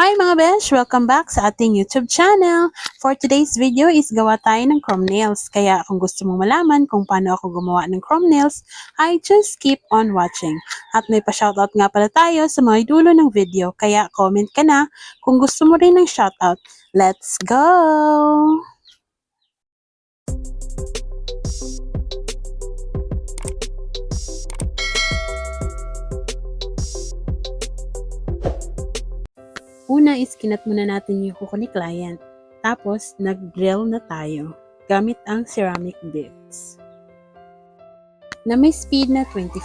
Hi mga besh! Welcome back sa ating YouTube channel. For today's video is gawa tayo ng chrome nails. Kaya kung gusto mong malaman kung paano ako gumawa ng chrome nails, ay just keep on watching. At may pa-shoutout nga pala tayo sa mga dulo ng video. Kaya comment ka na kung gusto mo rin ng shoutout. Let's go! Una is kinat muna natin yung kuko ni client. Tapos, nag-drill na tayo gamit ang ceramic bits na may speed na 25.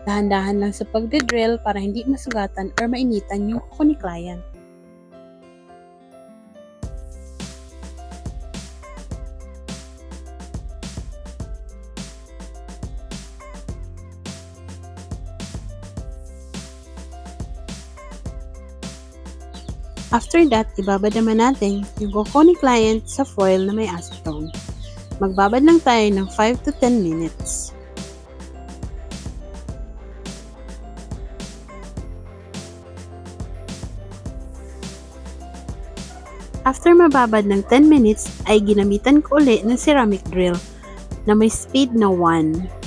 Dahan-dahan lang sa pagde-drill para hindi masugatan or mainitan yung kuko ni client. After that, ibabad naman natin yung kuko ni client sa foil na may acetone. Magbabad lang tayo ng 5 to 10 minutes. After mababad ng 10 minutes, ay ginamitan ko ulit ng ceramic drill na may speed na 1.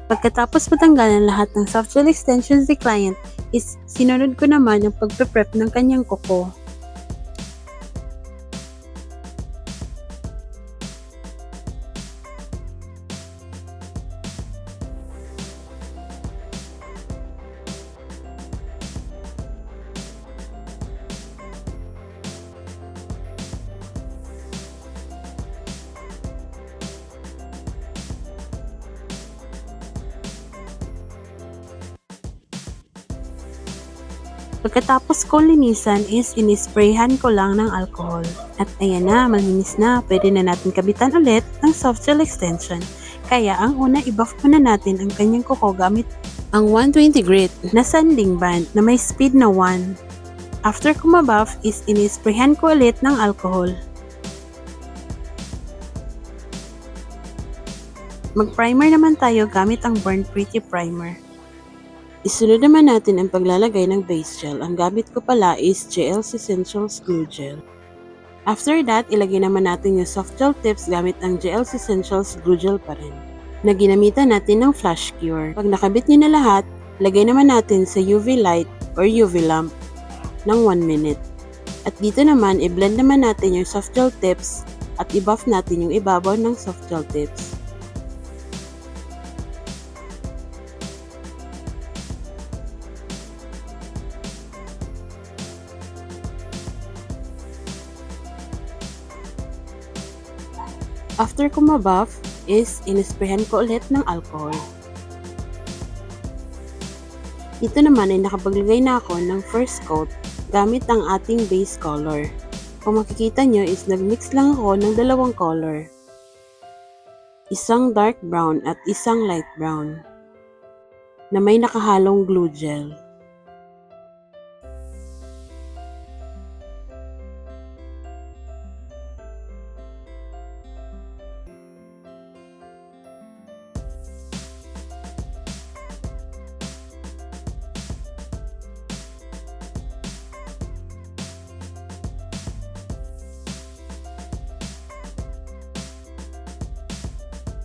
Pagkatapos matanggalan lahat ng soft gel extensions ni client, is sinunod ko naman ang pagpe-prep ng kanyang kuko. Pagkatapos ko linisan is inisprayhan ko lang ng alcohol. At ayan na, malinis na. Pwede na natin kabitan ulit ang soft gel extension. Kaya ang una, i-buff muna natin ang kanyang kuko gamit ang 120 grit na sanding band na may speed na 1. After ko mabuff is inisprayhan ko ulit ng alcohol. Mag-primer naman tayo gamit ang Burn Pretty Primer. Isunod naman natin ang paglalagay ng base gel. Ang gamit ko pala is JL's Essentials Glue Gel. After that, ilagay naman natin yung soft gel tips gamit ang JL's Essentials Glue Gel pa rin, na ginamitan natin ng Flash Cure. Pag nakabit nyo na lahat, lagay naman natin sa UV light or UV lamp ng 1 minute. At dito naman, i-blend naman natin yung soft gel tips at i-buff natin yung ibabaw ng soft gel tips. After ko mabuff is inisprayhan ko ulit ng alcohol. Dito naman ay nakapaglagay na ako ng first coat gamit ang ating base color. Kung makikita nyo is nagmix lang ako ng dalawang color. Isang dark brown at isang light brown na may nakahalong glue gel.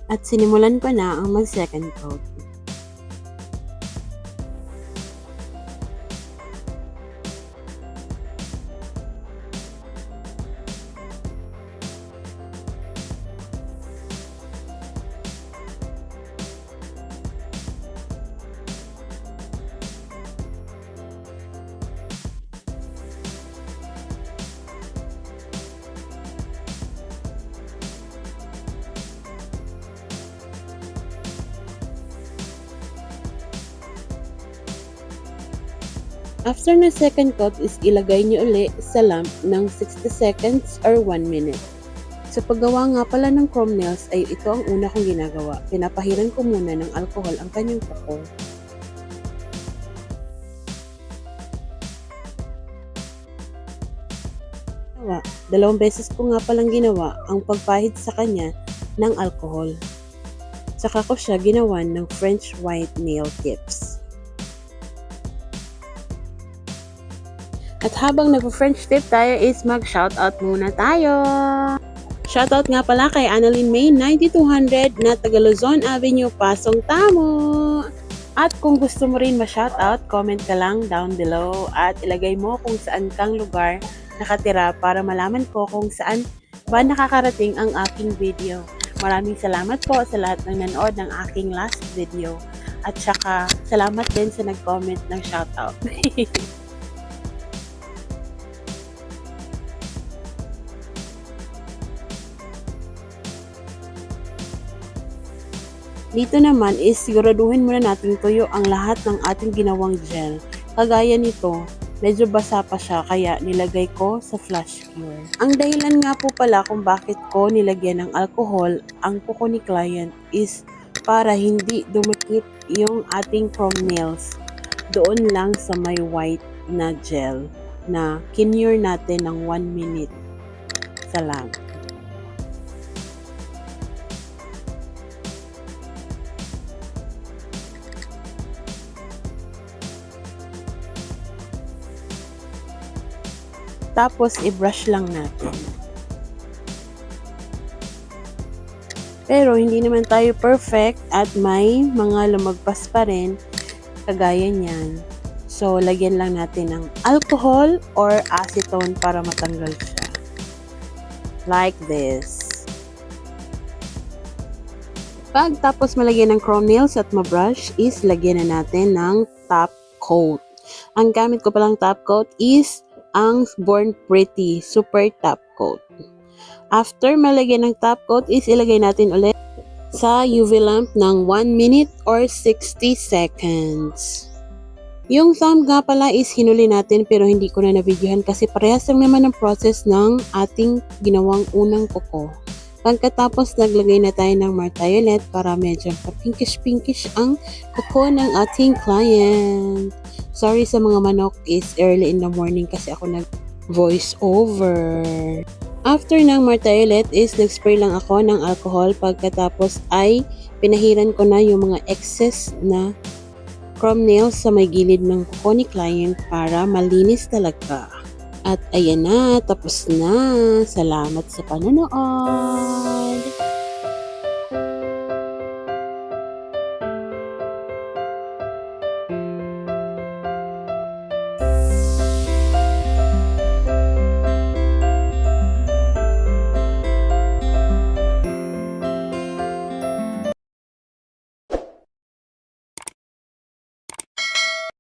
At sinimulan ko na ang mag-second coat. After na second coat is ilagay niyo uli sa lamp ng 60 seconds or 1 minute. Sa paggawa nga pala ng chrome nails ay ito ang una kong ginagawa. Pinapahiran ko muna ng alcohol ang kanyang kuko. Dalawang beses ko nga palang ginawa ang pagpahid sa kanya ng alcohol. Saka ko siya ginawan ng French white nail tips. At habang nagpo-French tip tayo is mag-shoutout muna tayo! Shoutout nga pala kay Annalyn May 9200 na taga Luzon Avenue, Pasong Tamo! At kung gusto mo rin ma-shoutout, comment ka lang down below at ilagay mo kung saan kang lugar nakatira para malaman ko kung saan ba nakakarating ang aking video. Maraming salamat po sa lahat ng nanood ng aking last video. At saka salamat din sa nag-comment ng shoutout. Dito naman is siguraduhin muna natin tuyo ang lahat ng ating ginawang gel. Kagaya nito, medyo basa pa siya kaya nilagay ko sa flash cure. Ang dahilan nga po pala kung bakit ko nilagyan ng alcohol ang kuko ni client is para hindi dumikit yung ating chrome nails doon lang sa may white na gel na kinure natin ng 1 minute sa lamp. Tapos, i-brush lang natin. Pero, hindi naman tayo perfect at may mga lumagpas pa rin kagaya niyan. So, lagyan lang natin ng alcohol or acetone para matanggal siya. Like this. Pagtapos malagyan ng chrome nails at mabrush is lagyan na natin ng top coat. Ang gamit ko palang top coat is ang Born Pretty Super Top Coat. After malagyan ng top coat is ilagay natin ulit sa UV lamp ng 1 minute or 60 seconds. Yung thumb nga pala is hinuli natin pero hindi ko na nabidyohan kasi parehas lang naman ang process ng ating ginawang unang kuko. Pagkatapos naglagay na tayo ng martiolet para medyo pinkish-pinkish ang kuko ng ating client. Sorry sa mga manok is early in the morning kasi ako nag-voice over. After ng martiolet is nag-spray lang ako ng alcohol pagkatapos ay pinahiran ko na yung mga excess na chrome nails sa may gilid ng kuko ni client para malinis talaga. At ayan na, tapos na. Salamat sa panonood!